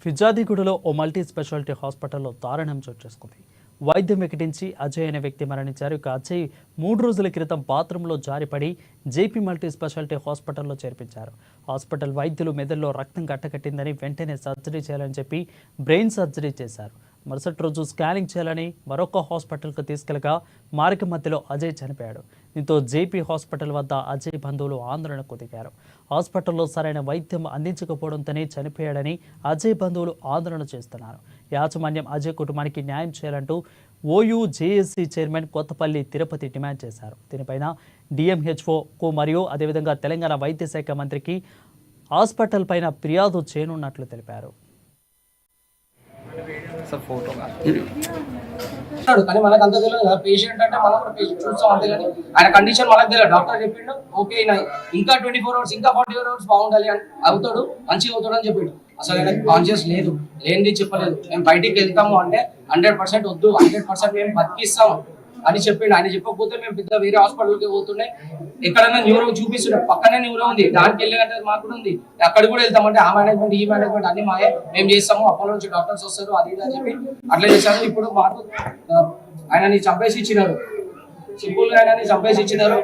ఫిర్జాదిగూడలో ఓ multi speciality హాస్పిటల్లో దారుణం చోటు చేసుకుంది. వైద్యం వికటించి అజయ్ అనే వ్యక్తి మరణించారు. ఇక అజయ్ 3 రోజుల క్రితం బాత్రూంలో జారిపడి జేపీ మల్టీ స్పెషాలిటీ హాస్పిటల్లో చేర్పించారు. హాస్పిటల్ వైద్యులు మెదడులో రక్తం గట్టకట్టిందని వెంటనే సర్జరీ చేయాలని చెప్పి బ్రెయిన్ సర్జరీ చేశారు. మరుసటి రోజు స్కానింగ్ చేయాలని మరొక హాస్పిటల్కు తీసుకెళ్లగా మార్గ మధ్యలో అజయ్ చనిపోయాడు. దీంతో జేపీ హాస్పిటల్ వద్ద అజయ్ బంధువులు ఆందోళనకు దిగారు. హాస్పిటల్లో సరైన వైద్యం అందించకపోవడంతోనే చనిపోయాడని అజయ్ బంధువులు ఆందోళన చేస్తున్నారు. యాజమాన్యం అజయ్ కుటుంబానికి న్యాయం చేయాలంటూ ఓయూజేఎస్సీ చైర్మన్ కొత్తపల్లి తిరుపతి డిమాండ్ చేశారు. దీనిపైన డిఎంహెచ్ఓకు మరియు అదేవిధంగా తెలంగాణ వైద్య శాఖ మంత్రికి హాస్పిటల్ పైన ఫిర్యాదు చేయనున్నట్లు తెలిపారు. కానీ మనకు అంత తెలియదు కదా, పేషెంట్ అంటే మనం కూడా పేషెంట్ చూస్తాం అంతే. కానీ ఆయన కండిషన్ మనకు తెలియదు. డాక్టర్ చెప్పిండు ఓకే ఇంకా 24 hours ఇంకా 44 hours బాగుండాలి అని అవుతాడు, మంచిగా అవుతాడు అని చెప్పిండు. అసలు ఆయనకు కాన్షియస్ లేదు, లేనిది చెప్పలేదు. మేము బయటికి వెళ్తాము అంటే 100% వద్దు, 100% మేము బతికిస్తాము అని చెప్పిండు. ఆయన చెప్పకపోతే మేము పెద్ద వేరే హాస్పిటల్కి పోతుండే, ఎక్కడైనా న్యూరో చూపిస్తుండే, పక్కనే న్యూరో ఉంది, దానికి వెళ్ళినట్టు మాకు కూడా ఉంది. అక్కడ కూడా వెళ్తామంటే ఆ మేనేజ్మెంట్ ఈ మేనేజ్మెంట్ అన్ని మాయే, మేము చేస్తాము, అప్పటి నుంచి డాక్టర్స్ వస్తారు అది ఇది అని చెప్పి అట్లా చేశారు. ఇప్పుడు మాకు ఆయనని చంపేసి ఇచ్చినారు, సింపుల్ గా ఆయనని చంపేసి ఇచ్చినారు.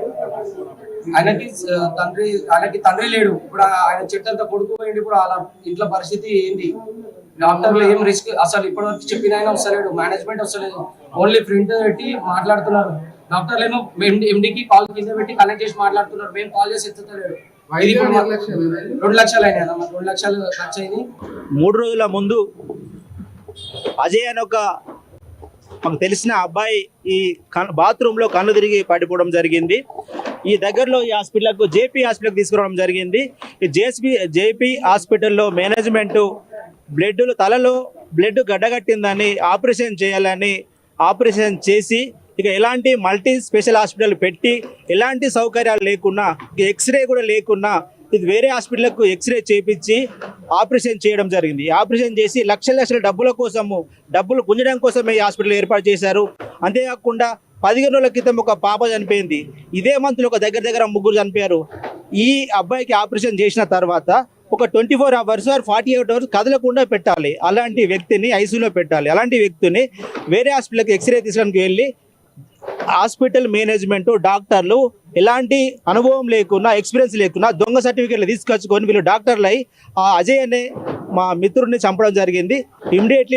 ఆయనకి తండ్రి లేడు. ఇప్పుడు ఆయన చెట్టంతా కొడుకు పోయింది. ఇప్పుడు అలా ఇంట్లో పరిస్థితి ఏంటి? డాక్టర్లు ఏం రిస్క్ అసలు ఇప్పటివరకు చెప్పిన ఆయన వస్తలేడు, మేనేజ్మెంట్ వస్తలేదు, ఓన్లీ ప్రింట్ పెట్టి మాట్లాడుతున్నారు. డాక్టర్లు ఏమో ఎండికి కాల్ కింద పెట్టి కనెక్ట్ చేసి మాట్లాడుతున్నారు, మేము కాల్ చేసి ఎత్తుతలేడు. 2 లక్షలు అయినా 2 లక్షలు ఖర్చు అయింది. 3 రోజుల ముందు అజయ్ అని ఒక మాకు తెలిసిన అబ్బాయి ఈ బాత్రూంలో కళ్ళు తిరిగి పడిపోవడం జరిగింది. ఈ దగ్గరలో ఈ హాస్పిటల్కు జేపీ హాస్పిటల్కి తీసుకురావడం జరిగింది. ఈ జేపీ హాస్పిటల్లో మేనేజ్మెంటు తలలో బ్లడ్ గడ్డగట్టిందని ఆపరేషన్ చేయాలని ఆపరేషన్ చేసి ఇక ఎలాంటి మల్టీ స్పెషల్ హాస్పిటల్ పెట్టి ఎలాంటి సౌకర్యాలు లేకున్నా, ఎక్స్రే కూడా లేకున్నా ఇది వేరే హాస్పిటల్కు ఎక్స్రే చేయించి ఆపరేషన్ చేయడం జరిగింది. ఆపరేషన్ చేసి లక్షల డబ్బులు గుంజడం కోసమే ఈ హాస్పిటల్ ఏర్పాటు చేశారు. అంతేకాకుండా 15 రోజుల క్రితం ఒక పాప చనిపోయింది. ఇదే మంత్లో ఒక దగ్గర 3 చనిపోయారు. ఈ అబ్బాయికి ఆపరేషన్ చేసిన తర్వాత ఒక 24 hours 48 hours కదలకుండా పెట్టాలి. అలాంటి వ్యక్తిని ఐసీయూలో పెట్టాలి. అలాంటి వ్యక్తిని వేరే హాస్పిటల్కి ఎక్స్రే తీసుకోవడానికి వెళ్ళి హాస్పిటల్ మేనేజ్మెంట్ డాక్టర్లు ఎలాంటి అనుభవం లేకున్నా, ఎక్స్పీరియన్స్ లేకున్నా దొంగ సర్టిఫికేట్లు తీసుకొచ్చుకొని వీళ్ళు డాక్టర్లు అయి అజయ్ అనే మా మిత్రుడిని చంపడం జరిగింది. ఇమ్మీడియట్లీ